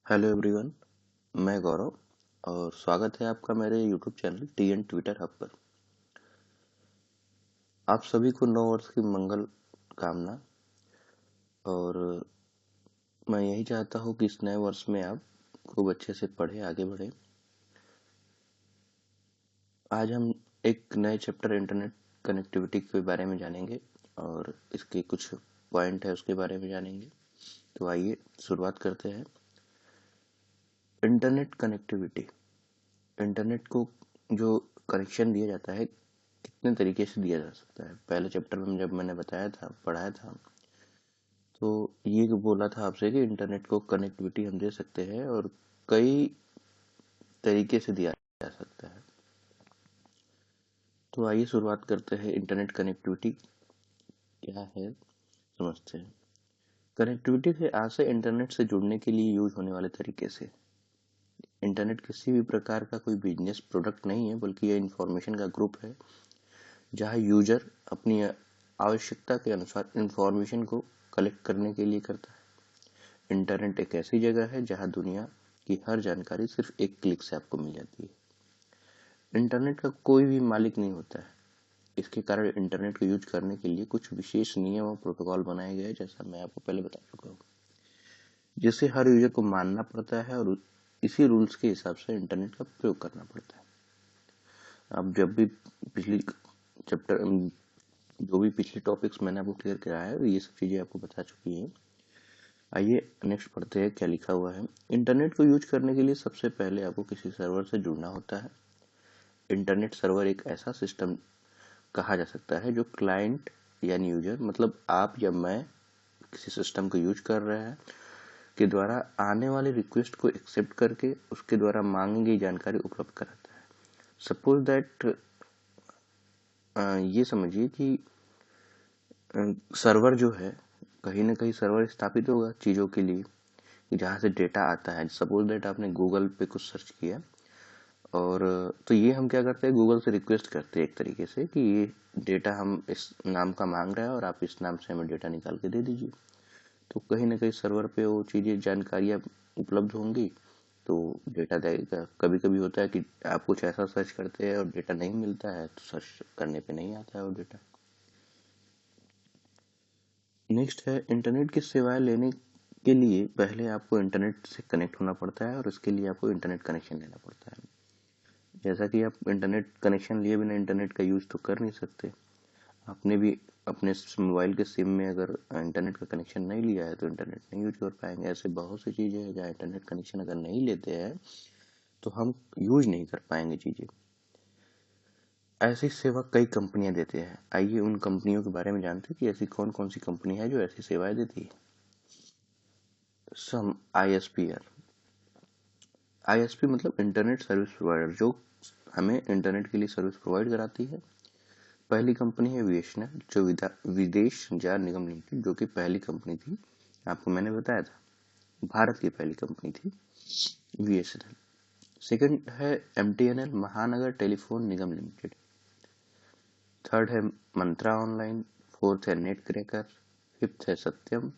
Hello everyone. मैं गौरव और स्वागत है आपका मेरे YouTube channel T N Twitter hub पर। आप सभी को नव वर्ष की मंगल कामना। और मैं यही चाहता हूँ कि इस नए वर्ष में आप खूब अच्छे से पढ़े, आगे बढ़े। आज हम एक नए चैप्टर इंटरनेट कनेक्टिविटी के बारे में जानेंगे और इसके कुछ पॉइंट है उसके बारे में जानेंगे। तो आइए शुरुआत करते हैं। इंटरनेट कनेक्टिविटी, इंटरनेट को जो कनेक्शन दिया जाता है कितने तरीके से दिया जा सकता है। पहले चैप्टर में जब मैंने बताया था, पढ़ाया था, तो ये बोला था आपसे कि इंटरनेट को कनेक्टिविटी हम दे सकते हैं और कई तरीके से दिया जा सकता है। तो आइए शुरुआत करते हैं। इंटरनेट कनेक्टिविटी क्या है समझते हैं। कनेक्टिविटी से आज से इंटरनेट से जुड़ने के लिए यूज होने वाले तरीके से। इंटरनेट किसी भी प्रकार का कोई बिजनेस प्रोडक्ट नहीं है, बल्कि यह इंफॉर्मेशन का ग्रुप है जहां यूजर अपनी आवश्यकता के अनुसार इंफॉर्मेशन को कलेक्ट करने के लिए करता है। इंटरनेट एक ऐसी जगह है जहां दुनिया की हर जानकारी सिर्फ एक क्लिक से आपको मिल जाती है। इंटरनेट का कोई भी मालिक नहीं होता है। इसके कारण इंटरनेट को यूज करने के लिए कुछ विशेष नियम और प्रोटोकॉल बनाए गए हैं, जैसा मैं आपको पहले बता चुका हूँ, जिसे हर यूजर को मानना पड़ता है और इसी रूल्स के हिसाब से इंटरनेट का प्रयोग करना पड़ता है। अब जब भी पिछली चैप्टर जो भी पिछले टॉपिक्स मैंने आपको क्लियर कराया है, ये सब चीजें आपको बता चुकी हैं। आइए नेक्स्ट पढ़ते हैं क्या लिखा हुआ है। इंटरनेट को यूज करने के लिए सबसे पहले आपको किसी सर्वर से जुड़ना होता है। इंटरनेट सर्वर एक ऐसा सिस्टम कहा जा सकता है जो क्लाइंट यानी यूजर, मतलब आप या मैं, किसी सिस्टम को यूज कर रहे हैं के द्वारा आने वाली रिक्वेस्ट को एक्सेप्ट करके उसके द्वारा मांगी गई जानकारी उपलब्ध कराता है। सपोज दैट ये समझिए कि सर्वर जो है, कहीं ना कहीं सर्वर स्थापित होगा चीज़ों के लिए जहाँ से डेटा आता है। सपोज दैट आपने गूगल पे कुछ सर्च किया और तो ये हम क्या करते हैं, गूगल से रिक्वेस्ट करते हैं एक तरीके से कि ये डेटा हम इस नाम का मांग रहे हैं और आप इस नाम से हमें डेटा निकाल के दे दीजिए। तो कहीं ना कहीं सर्वर पे वो चीज़ें जानकारियाँ उपलब्ध होंगी तो डेटा देगा। कभी कभी होता है कि आप कुछ ऐसा सर्च करते हैं और डेटा नहीं मिलता है, तो सर्च करने पे नहीं आता है वो डेटा। नेक्स्ट है, इंटरनेट की सेवाएं लेने के लिए पहले आपको इंटरनेट से कनेक्ट होना पड़ता है और उसके लिए आपको इंटरनेट कनेक्शन लेना पड़ता है। जैसा कि आप इंटरनेट कनेक्शन लिए बिना इंटरनेट का यूज तो कर नहीं सकते। आपने भी अपने मोबाइल के सिम में अगर इंटरनेट का कनेक्शन नहीं लिया है तो इंटरनेट नहीं यूज कर पाएंगे। ऐसे बहुत सी चीजें हैं जहाँ इंटरनेट कनेक्शन अगर नहीं लेते हैं तो हम यूज नहीं कर पाएंगे चीजें। ऐसी सेवा कई कंपनियां देते हैं। आइए उन कंपनियों के बारे में जानते हैं कि ऐसी कौन कौन सी कंपनी है जो ऐसी सेवाएं देती है। सम आईएसपी मतलब इंटरनेट सर्विस प्रोवाइडर, जो हमें इंटरनेट के लिए सर्विस प्रोवाइड कराती है। पहली कंपनी है बीएसएनएल, जो विदेश संचार निगम लिमिटेड, जो कि पहली कंपनी थी, आपको मैंने बताया था, भारत की पहली कंपनी थी बीएसएनएल। सेकंड है एमटीएनएल, महानगर टेलीफोन निगम लिमिटेड। थर्ड है मंत्रा ऑनलाइन। फोर्थ है नेट क्रैकर। फिफ्थ है सत्यम।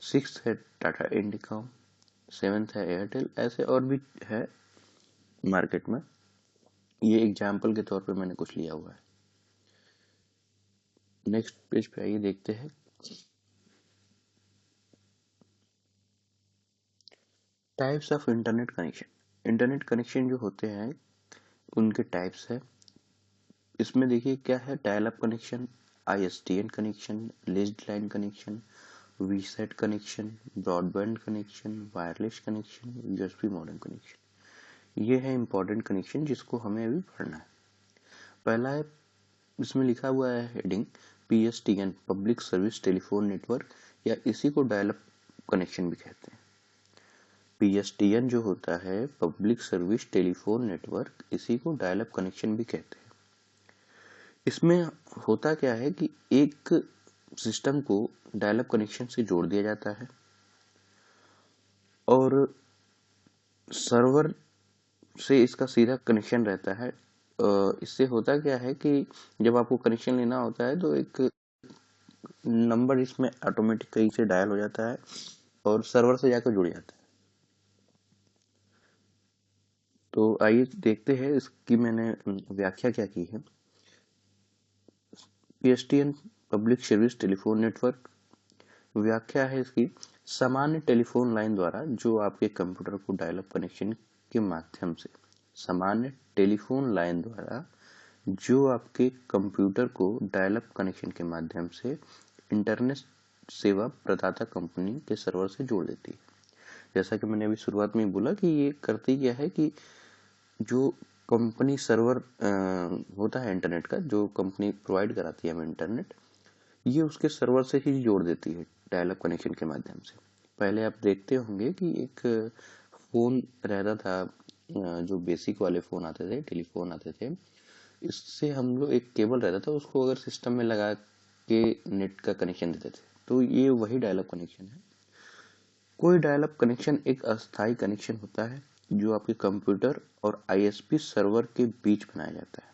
सिक्स्थ है टाटा इंडिकॉम। सेवेंथ है एयरटेल। ऐसे और भी है मार्केट में, ये एग्जाम्पल के तौर पे मैंने कुछ लिया हुआ है। नेक्स्ट पेज पे आइए देखते हैं। Types of internet connection. Internet connection जो होते हैं उनके टाइप्स है। इसमें देखिए क्या है, dial up connection, ISDN connection, leased line connection, VSAT connection, broadband connection, wireless connection, USB modem connection. ये है इंपॉर्टेंट कनेक्शन जिसको हमें अभी पढ़ना है। पहला है, इसमें लिखा हुआ है heading PSTN, public service telephone network, या इसी को डायल अप कनेक्शन भी कहते हैं। पीएसटीएन जो होता है पब्लिक सर्विस टेलीफोन नेटवर्क, इसी को डायल अप कनेक्शन भी कहते हैं। इसमें होता क्या है कि एक सिस्टम को डायल अप कनेक्शन से जोड़ दिया जाता है और सर्वर से इसका सीधा कनेक्शन रहता है। इससे होता क्या है कि जब आपको कनेक्शन लेना होता है तो एक नंबर इसमें ऑटोमेटिक कहीं से डायल हो जाता है और सर्वर से जाकर जुड़ जाता है। तो आइए देखते हैं इसकी मैंने व्याख्या क्या की है। PSTN public service telephone network, व्याख्या है इसकी, सामान्य टेलीफोन लाइन द्वारा जो आपके कंप्यूटर को डायल अप कनेक्शन के माध्यम से, सामान्य टेलीफोन लाइन द्वारा जो आपके कंप्यूटर को डायल अप कनेक्शन के माध्यम से इंटरनेट सेवा प्रदाता कंपनी के सर्वर से जोड़ देती है। जैसा कि मैंने अभी शुरुआत में बोला कि ये करती क्या है कि जो कंपनी सर्वर होता है इंटरनेट का, जो कंपनी प्रोवाइड कराती है हमें इंटरनेट, ये उसके सर्वर से ही जोड़ देती है डायल अप कनेक्शन के माध्यम से। पहले आप देखते होंगे कि एक फ़ोन रहता था, जो बेसिक वाले फ़ोन आते थे, टेलीफोन आते थे, इससे हम लोग एक केबल रहता था, उसको अगर सिस्टम में लगा के नेट का कनेक्शन देते थे, तो ये वही डायल अप कनेक्शन है। कोई डायल अप कनेक्शन एक अस्थायी कनेक्शन होता है जो आपके कंप्यूटर और आईएसपी सर्वर के बीच बनाया जाता है।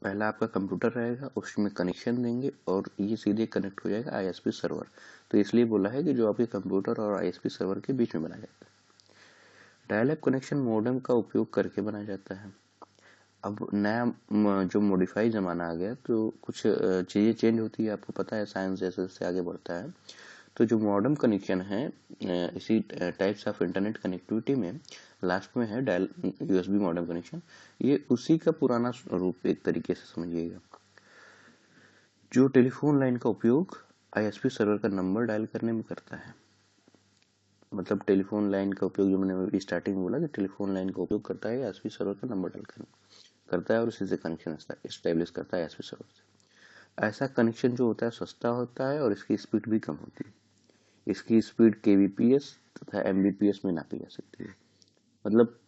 पहला आपका कंप्यूटर रहेगा, उसमें कनेक्शन देंगे और ये सीधे कनेक्ट हो जाएगा आईएसपी सर्वर। तो इसलिए बोला है कि जो आपके कंप्यूटर और आईएसपी सर्वर के बीच में बनाया जाता है। डायल अप कनेक्शन मॉडेम का उपयोग करके बनाया जाता है। अब नया जो मॉडिफाई ज़माना आ गया, तो कुछ चीज़ें चेंज होती है, आपको पता है साइंस जैसे जैसे आगे बढ़ता है। तो जो मॉडेम कनेक्शन है, इसी टाइप्स ऑफ इंटरनेट कनेक्टिविटी में लास्ट में है डायल यूएसबी मॉडेम कनेक्शन, ये उसी का पुराना रूप एक तरीके से समझिएगा। जो टेलीफोन लाइन का उपयोग आईएसपी सर्वर का नंबर डायल करने में करता है। मतलब टेलीफोन लाइन का उपयोग, जो मैंने स्टार्टिंग में बोला कि टेलीफोन लाइन का उपयोग करता है आईएसपी सर्वर का नंबर डायल करने करता है और इसी से कनेक्शन स्टेब्लिश करता है आईएसपी सर्वर से। ऐसा कनेक्शन जो होता है सस्ता होता है और इसकी स्पीड भी कम होती है। इसकी स्पीड केबीपीएस तथा एमबीपीएस में नापी जा सकती है। मतलब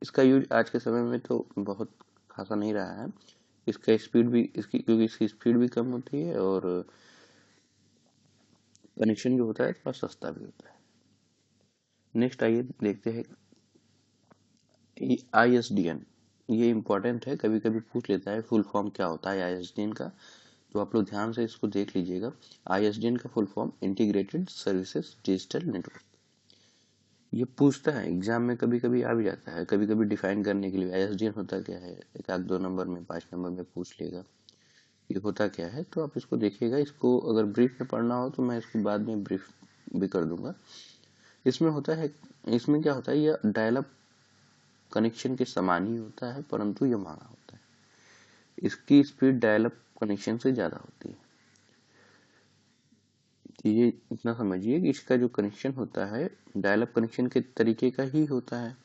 इसका यूज आज के समय में तो बहुत खासा नहीं रहा है। इसका स्पीड भी इसकी क्योंकि इसकी स्पीड भी कम होती है और कनेक्शन जो होता है थोड़ा सस्ता भी होता है। नेक्स्ट आइए देखते हैं आईएसडीएन। ये इंपॉर्टेंट है, कभी कभी पूछ लेता है फुल फॉर्म क्या होता है आईएसडीएन का, तो आप लोग ध्यान से इसको देख लीजिएगा। आईएसडीएन का full form integrated services digital network. ये पूछता है एग्जाम में, कभी कभी आ भी जाता है, कभी कभी डिफाइन करने के लिए आईएसडीएन होता क्या है, एक आध 2 नंबर में 5 नंबर में पूछ लेगा ये होता क्या है। तो आप इसको देखिएगा, इसको अगर ब्रीफ में पढ़ना हो तो मैं इसको बाद में ब्रीफ भी कर दूंगा। इसमें होता है, इसमें क्या होता है, यह डायल अप कनेक्शन के समान ही होता है, परंतु यह महंगा होता है। इसकी स्पीड डायल अप कनेक्शन से ज़्यादा होती है। तो ये इतना समझिए कि इसका जो कनेक्शन होता है डायल अप कनेक्शन के तरीके का ही होता है,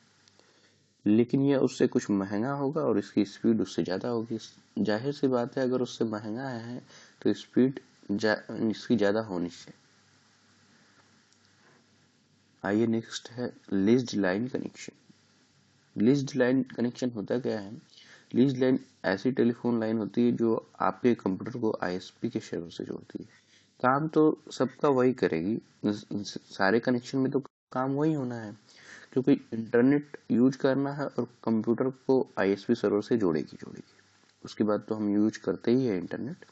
लेकिन यह उससे कुछ महंगा होगा और इसकी स्पीड उससे ज़्यादा होगी। जाहिर सी बात है, अगर उससे महंगा है तो स्पीड इसकी ज़्यादा होनी चाहिए। आइए नेक्स्ट है leased line connection. Leased line connection होता क्या है? लीज्ड लाइन ऐसी टेलीफोन लाइन होती है जो आपके कंप्यूटर को आईएसपी के सर्वर से जोड़ती है। काम तो सबका वही करेगी, सारे कनेक्शन में तो काम वही होना है, क्योंकि इंटरनेट यूज करना है और कंप्यूटर को आईएसपी सर्वर से जोड़ेगी। उसके बाद तो हम यूज करते ही है इंटरनेट।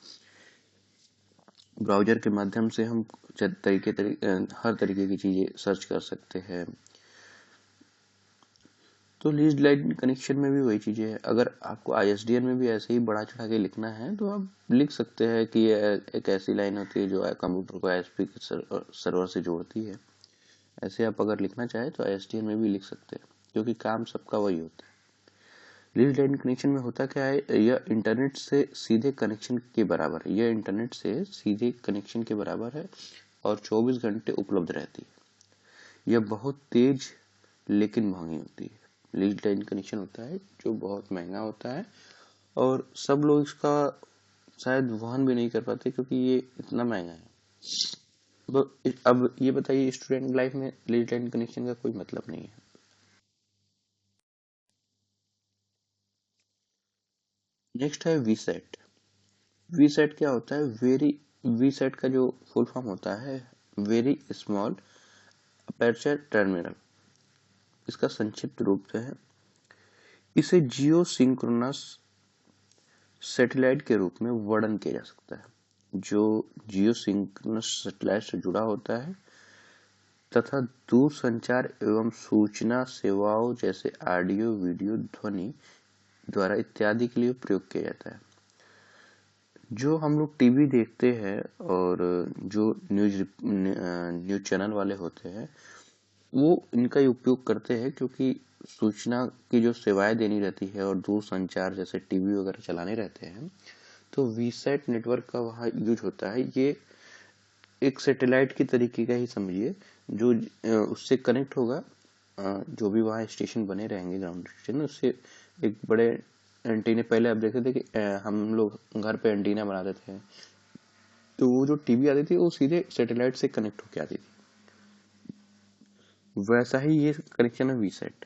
ब्राउजर के माध्यम से हम हर तरीके की चीज़ें सर्च कर सकते हैं। तो लीज्ड लाइन कनेक्शन में भी वही चीज़ें है। अगर आपको आईएसडीएन में भी ऐसे ही बढ़ा चढ़ा के लिखना है तो आप लिख सकते हैं कि ये एक ऐसी लाइन होती है जो कंप्यूटर को आईएसपी के सर्वर से जोड़ती है। ऐसे आप अगर लिखना चाहे तो आईएसडीएन में भी लिख सकते हैं, क्योंकि काम सबका वही होता है। लीज्ड लाइन कनेक्शन में होता क्या है, यह इंटरनेट से सीधे कनेक्शन के बराबर है। यह इंटरनेट से सीधे कनेक्शन के बराबर है और 24 घंटे उपलब्ध रहती है। यह बहुत तेज लेकिन महंगी होती है। लीज्ड लाइन कनेक्शन होता है जो बहुत महंगा होता है और सब लोग इसका शायद वहन भी नहीं कर पाते, क्योंकि ये इतना महंगा है। तो अब ये बताइए, स्टूडेंट लाइफ में लीज्ड लाइन कनेक्शन का कोई मतलब नहीं है। नेक्स्ट है वीसेट। वीसेट क्या होता है? वीसेट का जो फुल फॉर्म होता है वेरी स्मॉल अपर्चर टर्मिनल। इसका संक्षिप्त रूप से है, इसे जियो सिंक्रोनस सैटेलाइट के रूप में वर्णन किया जा सकता है। जो जियो सिंक्रोनस सैटेलाइट से जुड़ा होता है तथा दूरसंचार एवं सूचना सेवाओं जैसे ऑडियो, वीडियो, ध्वनि द्वारा इत्यादि के लिए प्रयोग किया जाता है। जो हम लोग टीवी देखते हैं और जो न्यूज चैनल वाले होते हैं वो इनका ही उपयोग करते हैं, क्योंकि सूचना की जो सेवाएं देनी रहती है और दूरसंचार जैसे टीवी वगैरह चलाने रहते हैं तो वीसैट नेटवर्क का वहाँ यूज होता है। ये एक सैटेलाइट की तरीके का ही समझिए, जो उससे कनेक्ट होगा, जो भी वहाँ स्टेशन बने रहेंगे ग्राउंड स्टेशन, उससे एक बड़े एंटीना, पहले आप देखते थे कि हम लोग घर पे एंटीना बनाते थे तो वो जो टीवी आती थी वो सीधे सैटेलाइट से कनेक्ट होके आती थी, वैसा ही ये कनेक्शन है वीसैट।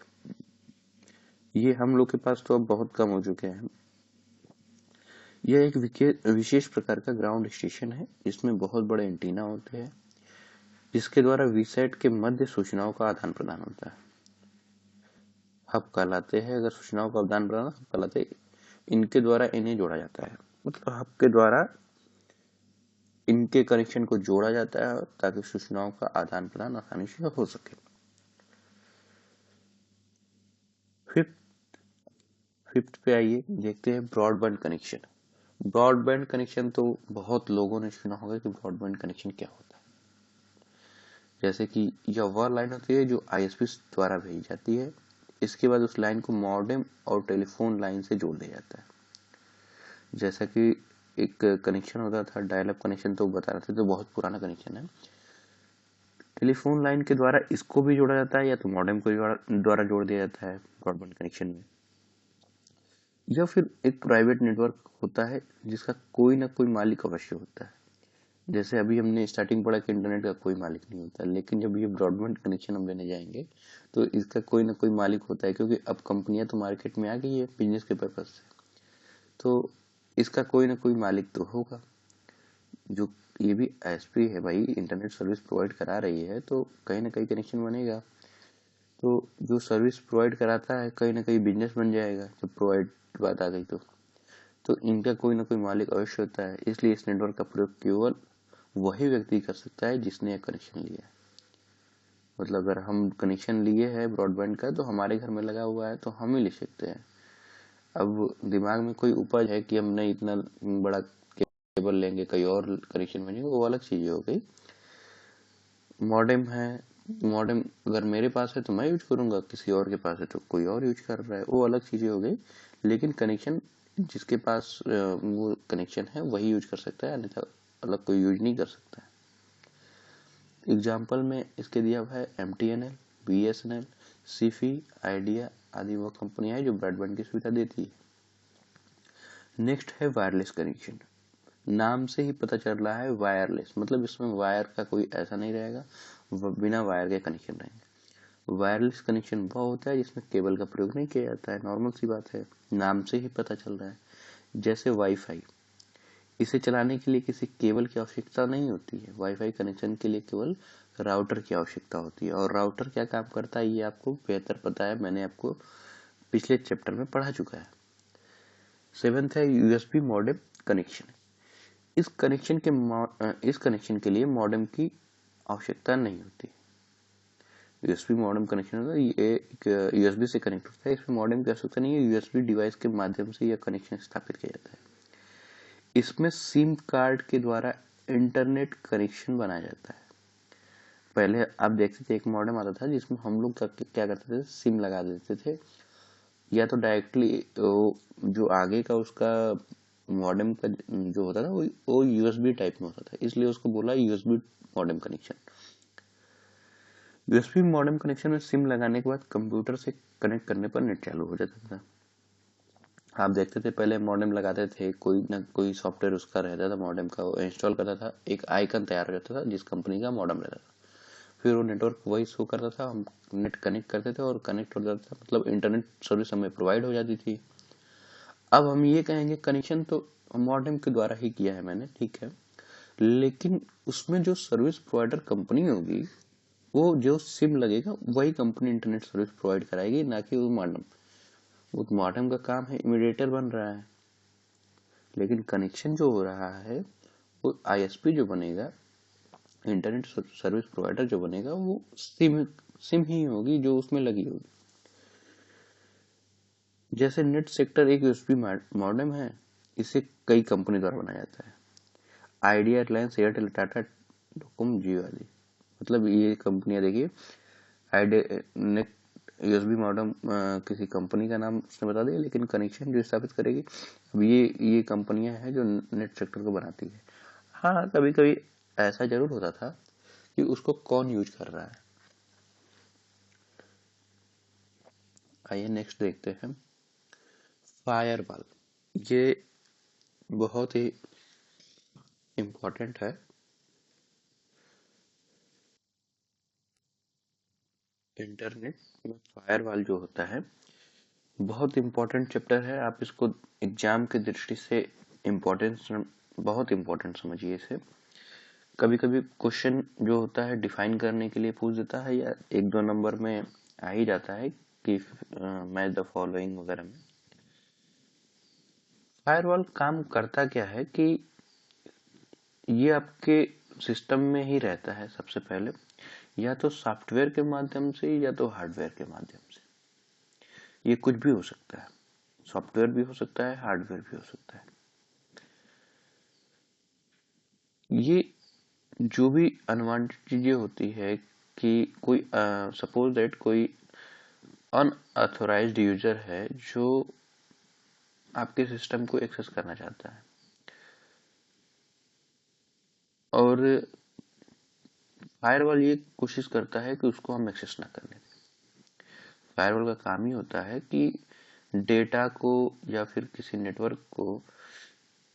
ये हम लोग के पास तो अब बहुत कम हो चुके हैं। यह एक विशेष प्रकार का ग्राउंड स्टेशन है जिसमें बहुत बड़े एंटीना होते हैं, जिसके द्वारा वीसैट के मध्य सूचनाओं का आदान प्रदान होता है। हब कहलाते हैं, अगर सूचनाओं का आदान प्रदान हब कहलाते हैं, इनके द्वारा इन्हें जोड़ा जाता है, मतलब हब के द्वारा इनके कनेक्शन को जोड़ा जाता है ताकि सूचनाओं का आदान प्रदान आसानी से हो सके। फिफ्थ पे आइए देखते हैं ब्रॉडबैंड कनेक्शन। ब्रॉडबैंड कनेक्शन तो बहुत लोगों ने सुना होगा कि ब्रॉडबैंड कनेक्शन क्या होता है। जैसे कि यह वह लाइन होती है जो आईएसपी द्वारा भेजी जाती है, इसके बाद उस लाइन को मॉडेम और टेलीफोन लाइन से जोड़ दिया जाता है। जैसा कि एक कनेक्शन होता था डायल अप कनेक्शन, तो बता रहे थे, तो बहुत पुराना कनेक्शन है। टेलीफोन लाइन के द्वारा इसको भी जोड़ा जाता है या तो मॉडेम को द्वारा जोड़ दिया जाता है ब्रॉडबैंड कनेक्शन में, या फिर एक प्राइवेट नेटवर्क होता है जिसका कोई ना कोई मालिक अवश्य होता है। जैसे अभी हमने स्टार्टिंग पढ़ा कि इंटरनेट का कोई मालिक नहीं होता, लेकिन जब ये ब्रॉडबैंड कनेक्शन हम लेने जाएंगे तो इसका कोई ना कोई मालिक होता है, क्योंकि अब कंपनियां तो मार्केट में आ गई है बिजनेस के पर्पज से, तो इसका कोई ना कोई मालिक तो होगा। जो ये भी एसपी है भाई, इंटरनेट सर्विस प्रोवाइड करा रही है, तो कहीं ना कहीं कनेक्शन बनेगा। तो जो सर्विस प्रोवाइड कराता है कहीं ना कहीं बिजनेस बन जाएगा जब प्रोवाइड की बात आ गई तो इनका कोई ना कोई मालिक अवश्य होता है। इसलिए इस नेटवर्क का प्रयोग केवल वही व्यक्ति कर सकता है जिसने यह कनेक्शन लिया है। मतलब अगर हम कनेक्शन लिए हैं ब्रॉडबैंड का तो हमारे घर में लगा हुआ है तो हम ही ले सकते हैं। अब दिमाग में कोई उपज है कि हमने इतना बड़ा केबल लेंगे, कहीं और कनेक्शन बनेगा, वो अलग चीज हो गई। मॉडेम है, मॉडेम अगर मेरे पास है तो मैं यूज करूंगा, किसी और के पास है तो कोई और यूज कर रहा है, वो अलग चीजें हो गई। लेकिन कनेक्शन जिसके पास वो कनेक्शन है वही यूज कर सकता है, अन्यथा अलग कोई यूज नहीं कर सकता है। एग्जाम्पल में इसके दिया हुआ है MTNL, BSNL, सीफी, आइडिया आदि वो कंपनियां हैं जो ब्रॉडबैंड की सुविधा देती है। नेक्स्ट है वायरलेस कनेक्शन। नाम से ही पता चल रहा है वायरलेस, मतलब इसमें वायर का कोई ऐसा नहीं रहेगा, बिना वायर के कनेक्शन रहेंगे। वायरलेस कनेक्शन वो होता है जिसमें केबल का प्रयोग नहीं किया जाता है, नॉर्मल सी बात है, नाम से ही पता चल रहा है। जैसे वाईफाई, इसे चलाने के लिए किसी केबल की आवश्यकता नहीं होती है। वाईफाई कनेक्शन के लिए केवल राउटर की आवश्यकता होती है, और राउटर क्या काम करता है ये आपको बेहतर पता है, मैंने आपको पिछले चैप्टर में पढ़ा चुका है। सेवेंथ है यूएसबी मॉडेम कनेक्शन। इस कनेक्शन के लिए मॉडेम की आवश्यकता नहीं होती। यूएसबी मॉडेम कनेक्शन होता है, ये एक यूएसबी से कनेक्ट होता है, इसमें मॉडेम की आवश्यकता नहीं है, यूएसबी डिवाइस के माध्यम से यह कनेक्शन स्थापित किया जाता है। इसमें सिम कार्ड के द्वारा इंटरनेट कनेक्शन बनाया जाता है। पहले आप देखते थे एक मॉडेम आता था जिसमें हम लोग क्या करते थे, सिम लगा देते थे, या तो डायरेक्टली जो आगे का उसका मॉडेम का जो होता था वो यूएसबी टाइप में होता था, इसलिए उसको बोला USB modem connection. USB modem connection में सिम लगाने के बाद कंप्यूटर से कनेक्ट करने पर नेट चालू हो जाता था। आप देखते थे पहले मॉडेम लगाते थे, कोई ना कोई सॉफ्टवेयर उसका रहता था मॉडेम का, वो इंस्टॉल करता था, एक आइकन तैयार करता था जिस कंपनी का मॉडेम रहता था, फिर वो नेटवर्क वही शो करता था, हम नेट कनेक्ट करते थे और कनेक्ट हो जाता था, मतलब इंटरनेट सर्विस हमें प्रोवाइड हो जाती थी। अब हम ये कहेंगे कनेक्शन तो मॉडेम के द्वारा ही किया है मैंने, ठीक है, लेकिन उसमें जो सर्विस प्रोवाइडर कंपनी होगी वो जो सिम लगेगा वही कंपनी इंटरनेट सर्विस प्रोवाइड कराएगी, ना कि वो मॉडेम। वो मॉडेम का काम है इमीडिएटर बन रहा है, लेकिन कनेक्शन जो हो रहा है वो आईएसपी जो बनेगा इंटरनेट सर्विस प्रोवाइडर जो बनेगा वो सिम ही होगी जो उसमें लगी होगी। जैसे नेट सेक्टर एक यूएसबी मॉडेम है, इसे कई कंपनी द्वारा बनाया जाता है। आइडिया, रिलायंस, एयरटेल, टाटा डोकोमो, जियो आदि। मतलब ये कंपनियां देखिए, आइडिया नेट यूएसबी मॉडेम किसी कंपनी का नाम उसने बता दिया, लेकिन कनेक्शन जो स्थापित करेगी अब ये कंपनियां हैं जो नेट सेक्टर को बनाती है। हाँ, कभी कभी ऐसा जरूर होता था कि उसको कौन यूज कर रहा है। आइए नेक्स्ट देखते हैं, फायरवॉल। ये बहुत ही इम्पोर्टेंट है। इंटरनेट में फायरवॉल जो होता है बहुत इम्पोर्टेंट चैप्टर है। आप इसको एग्जाम की दृष्टि से इम्पोर्टेंस बहुत इम्पोर्टेंट समझिए इसे। कभी कभी क्वेश्चन जो होता है डिफाइन करने के लिए पूछ देता है, या एक दो नंबर में आ ही जाता है कि मैच द फॉलोइंग वगैरह में। फायरवॉल काम करता क्या है कि ये आपके सिस्टम में ही रहता है सबसे पहले, या तो सॉफ्टवेयर के माध्यम से या तो हार्डवेयर के माध्यम से। ये कुछ भी हो सकता है, सॉफ्टवेयर भी हो सकता है, हार्डवेयर भी हो सकता है। ये जो भी अनवांटेड चीजें होती है कि कोई सपोज दैट कोई अनऑथोराइज्ड यूजर है जो आपके सिस्टम को एक्सेस करना चाहता है, और फायरवॉल ये कोशिश करता है कि उसको हम एक्सेस ना करने दें। फायरवॉल का काम ही होता है कि डेटा को या फिर किसी नेटवर्क को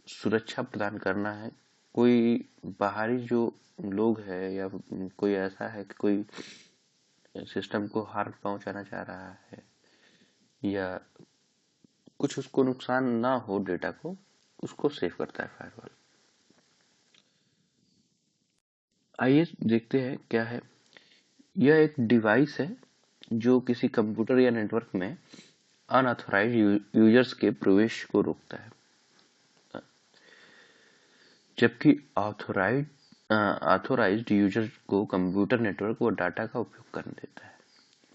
सुरक्षा प्रदान करना है। कोई बाहरी जो लोग है या कोई ऐसा है कि कोई सिस्टम को हार्म पहुंचाना चाह रहा है या कुछ उसको नुकसान ना हो डेटा को, उसको सेव करता है फायरवॉल। आइए देखते हैं क्या है। यह एक डिवाइस है जो किसी कंप्यूटर या नेटवर्क में अनऑथराइज्ड यूजर्स के प्रवेश को रोकता है, जबकि ऑथोराइज्ड यूजर को कंप्यूटर नेटवर्क व डाटा का उपयोग करने देता है।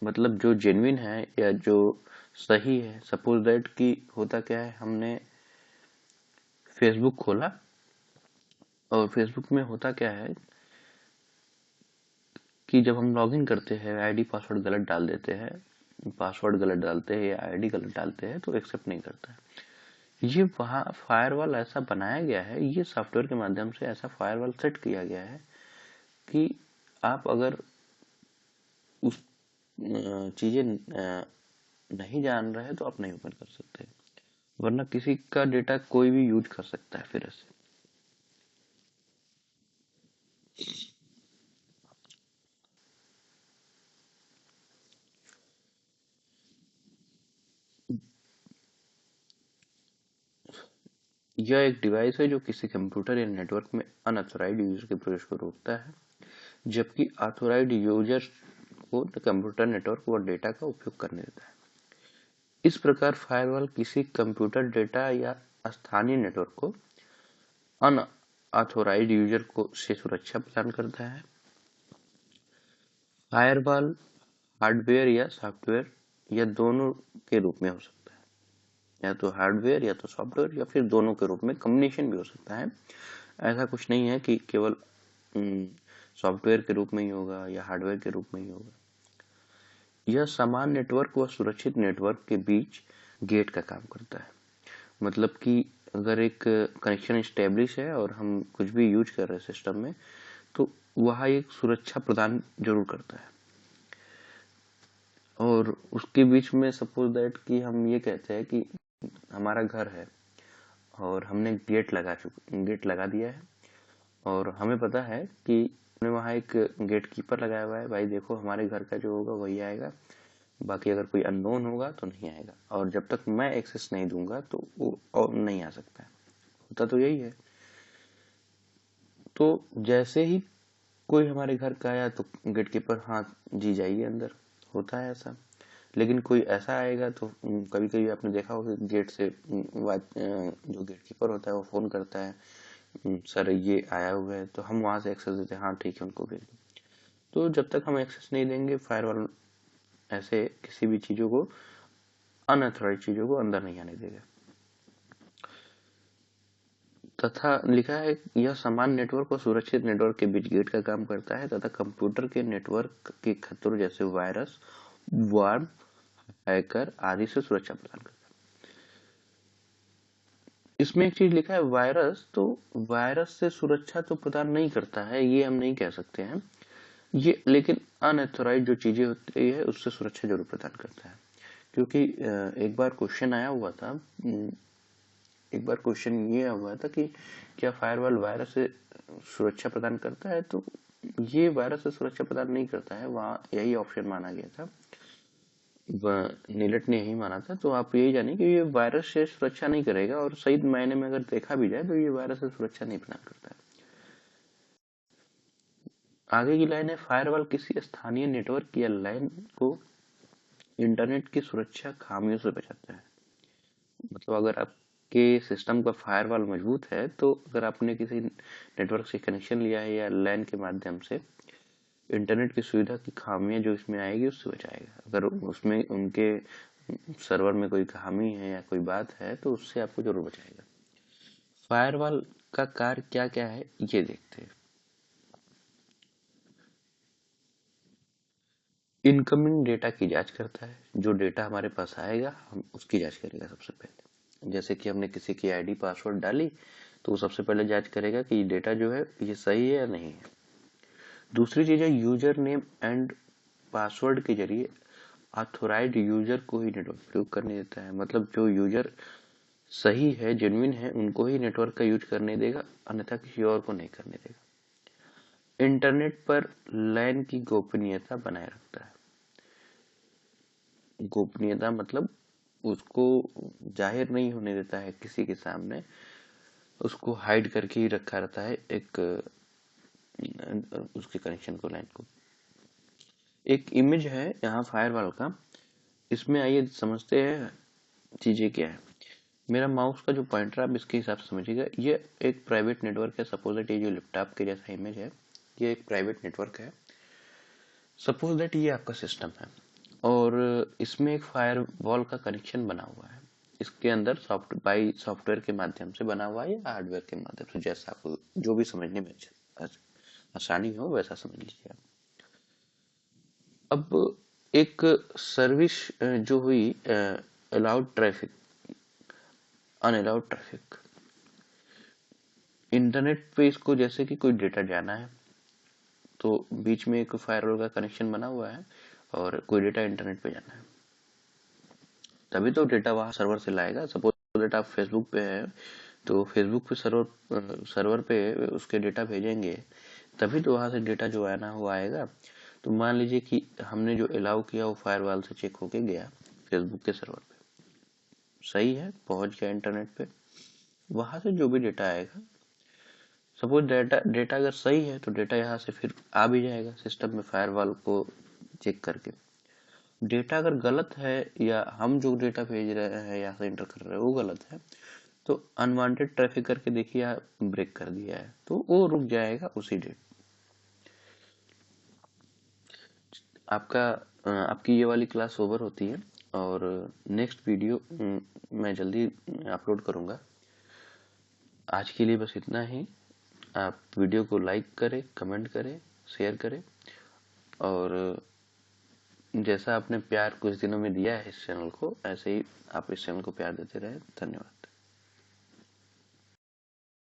मतलब जो जेन्युइन है या जो सही है। सपोज दैट कि होता क्या है, हमने फेसबुक खोला और फेसबुक में होता क्या है कि जब हम लॉगिन करते हैं आईडी पासवर्ड गलत डाल देते हैं, पासवर्ड गलत डालते हैं या आईडी गलत डालते हैं तो एक्सेप्ट नहीं करता है। ये वहाँ फायरवॉल ऐसा बनाया गया है, ये सॉफ्टवेयर के माध्यम से ऐसा फायरवॉल सेट किया गया है कि आप अगर उस चीजें नहीं जान रहे तो आप नहीं ओपन कर सकते, वरना किसी का डेटा कोई भी यूज कर सकता है फिर ऐसे। यह एक डिवाइस है जो किसी कंप्यूटर या नेटवर्क में अनऑथराइज्ड यूजर के प्रवेश को रोकता है, जबकि ऑथराइज्ड यूजर को कंप्यूटर नेटवर्क व डेटा का उपयोग करने देता है। इस प्रकार फायरवॉल किसी कंप्यूटर डेटा या स्थानीय नेटवर्क को अनऑथराइज्ड यूजर को से सुरक्षा प्रदान करता है। फायरवॉल हार्डवेयर या सॉफ्टवेयर या दोनों के रूप में हो सकता है, या तो हार्डवेयर या तो सॉफ्टवेयर या फिर दोनों के रूप में कम्बिनेशन भी हो सकता है। ऐसा कुछ नहीं है कि केवल सॉफ्टवेयर के रूप में ही होगा या हार्डवेयर के रूप में ही होगा। यह समान नेटवर्क व सुरक्षित नेटवर्क के बीच गेट का काम करता है। मतलब कि अगर एक कनेक्शन स्टेब्लिश है और हम कुछ भी यूज कर रहे हैं सिस्टम में, तो वह एक सुरक्षा प्रदान जरूर करता है। और उसके बीच में सपोज दैट कि हम ये कहते हैं कि हमारा घर है और हमने गेट लगा दिया है, और हमें पता है कि हमने वहाँ एक गेट कीपर लगाया हुआ है, भाई देखो हमारे घर का जो होगा वही आएगा, बाकी अगर कोई अननोन होगा तो नहीं आएगा, और जब तक मैं एक्सेस नहीं दूंगा तो वो और नहीं आ सकता है। होता तो यही है। तो जैसे ही कोई हमारे घर का आया तो गेट कीपर, हाँ जी जाइए अंदर, होता है ऐसा। लेकिन कोई ऐसा आएगा तो कभी कभी आपने देखा होगा गेट से जो गेट कीपर होता है वो फोन करता है सर ये आया हुआ है, तो हम वहां से एक्सेस देते हैं, हाँ ठीक है उनको भेज दो। तो जब तक हम एक्सेस नहीं देंगे, फायरवॉल ऐसे किसी भी चीजों को, अनऑथराइज चीजों को अंदर नहीं आने देगा। तथा लिखा है यह समान नेटवर्क और सुरक्षित नेटवर्क के बीच गेट का काम करता है तथा कंप्यूटर के नेटवर्क के खतरों जैसे वायरस, वार्म, हैकर आदि से सुरक्षा प्रदान करता है। इसमें एक चीज लिखा है वायरस, तो वायरस से सुरक्षा तो प्रदान नहीं करता है, ये हम नहीं कह सकते हैं ये, लेकिन अनऑथराइज जो चीजें होती है उससे सुरक्षा जरूर प्रदान करता है। क्योंकि एक बार क्वेश्चन आया हुआ था, एक बार क्वेश्चन ये हुआ था कि क्या फायरवॉल वायरस से सुरक्षा प्रदान करता है, तो ये वायरस से सुरक्षा प्रदान नहीं करता है, वहां यही ऑप्शन माना गया था, नीलट ने यही माना था। तो आप यही जानिए कि ये वायरस से सुरक्षा नहीं करेगा, और सही मायने में अगर देखा भी जाए तो ये वायरस से सुरक्षा नहीं प्रदान करता है। आगे की लाइन है फायरवॉल किसी स्थानीय नेटवर्क या लाइन को इंटरनेट की सुरक्षा खामियों से बचाता है। मतलब अगर आपके सिस्टम का फायरवॉल मजबूत है, तो अगर आपने किसी नेटवर्क से कनेक्शन लिया है या लैन के माध्यम से, इंटरनेट की सुविधा की खामियां जो इसमें आएगी उससे बचाएगा। अगर उसमें उनके सर्वर में कोई खामी है या कोई बात है तो उससे आपको जरूर बचाएगा। फायरवॉल का कार्य क्या क्या है ये देखते हैं। इनकमिंग डेटा की जांच करता है, जो डेटा हमारे पास आएगा हम उसकी जांच करेगा सबसे पहले। जैसे कि हमने किसी की आईडी पासवर्ड डाली, तो वो सबसे पहले जांच करेगा कि ये डेटा जो है ये सही है या नहीं है। दूसरी चीज है यूजर नेम एंड पासवर्ड के जरिए ऑथोराइज्ड यूजर को ही नेटवर्क प्रयोग करने देता है। मतलब जो यूजर सही है, जेन्युइन है, उनको ही नेटवर्क का यूज करने देगा, अन्यथा किसी और को नहीं करने देगा। इंटरनेट पर लैन की गोपनीयता बनाए रखता है। गोपनीयता मतलब उसको जाहिर नहीं होने देता है किसी के सामने, उसको हाइड करके ही रखा रहता है एक उसके कनेक्शन को, लाइन को। एक इमेज है यहाँ फायरवॉल का, इसमें आइए समझते हैं चीजें क्या है। मेरा माउस का जो पॉइंटर आप इसके हिसाब से समझिएगा, ये एक प्राइवेट नेटवर्क है। सपोज दैट ये जो लैपटॉप के जैसा इमेज है, ये एक प्राइवेट नेटवर्क है। सपोज दैट ये आपका सिस्टम है और इसमें एक फायरवॉल का कनेक्शन बना हुआ है। इसके अंदर सॉफ्टवेयर के माध्यम से बना हुआ है या हार्डवेयर के माध्यम से, जैसा आपको जो भी समझने में आसानी हो वैसा समझ लीजिए आप। अब एक सर्विस जो हुई अलाउड ट्रैफिक, अनअलाउड ट्रैफिक, इंटरनेट पे इसको जैसे कि कोई डेटा जाना है, तो बीच में एक फायरवॉल का कनेक्शन बना हुआ है और कोई डेटा इंटरनेट पे जाना है, तभी तो डेटा वहां सर्वर से लाएगा। सपोज डेटा आप फेसबुक पे है, तो फेसबुक पे सर्वर पे उसके डेटा भेजेंगे, तभी तो वहां से डेटा जो आना वो आएगा। तो मान लीजिए कि हमने जो अलाउ किया वो फायरवॉल से चेक होके गया फेसबुक के सर्वर पे, सही है, पहुंच गया इंटरनेट पे, वहां से जो भी डेटा आएगा, सपोज डेटा डेटा अगर सही है तो डेटा यहाँ से फिर आ भी जाएगा सिस्टम में फायरवॉल को चेक करके। डेटा अगर गलत है या हम जो डेटा भेज रहे हैं यहाँ से इंटर कर रहे हैं वो गलत है, तो अनवांटेड ट्रैफिक करके देखिए ब्रेक कर दिया है, तो वो रुक जाएगा उसी डेट। आपकी ये वाली क्लास ओवर होती है और नेक्स्ट वीडियो मैं जल्दी अपलोड करूंगा। आज के लिए बस इतना ही। आप वीडियो को लाइक करें, कमेंट करें, शेयर करें, और जैसा आपने प्यार कुछ दिनों में दिया है इस चैनल को, ऐसे ही आप इस चैनल को प्यार देते रहे। धन्यवाद।